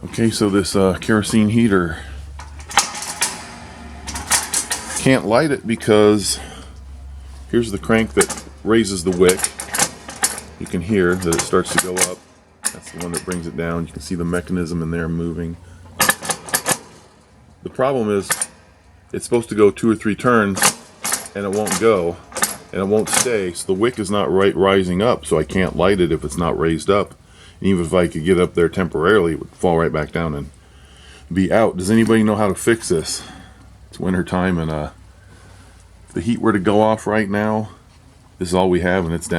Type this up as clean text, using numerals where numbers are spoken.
Okay, so this kerosene heater, can't light it because here's the crank that raises the wick. You can hear that it starts to go up. That's the one that brings it down. You can see the mechanism in there moving. The problem is it's supposed to go 2 or 3 turns and it won't go and it won't stay, so the wick is not rising up, so I can't light it if it's not raised up. And even if I could get up there temporarily, it would fall right back down and be out. Does anybody know how to fix this? It's winter time, and if the heat were to go off right now, this is all we have, and it's down.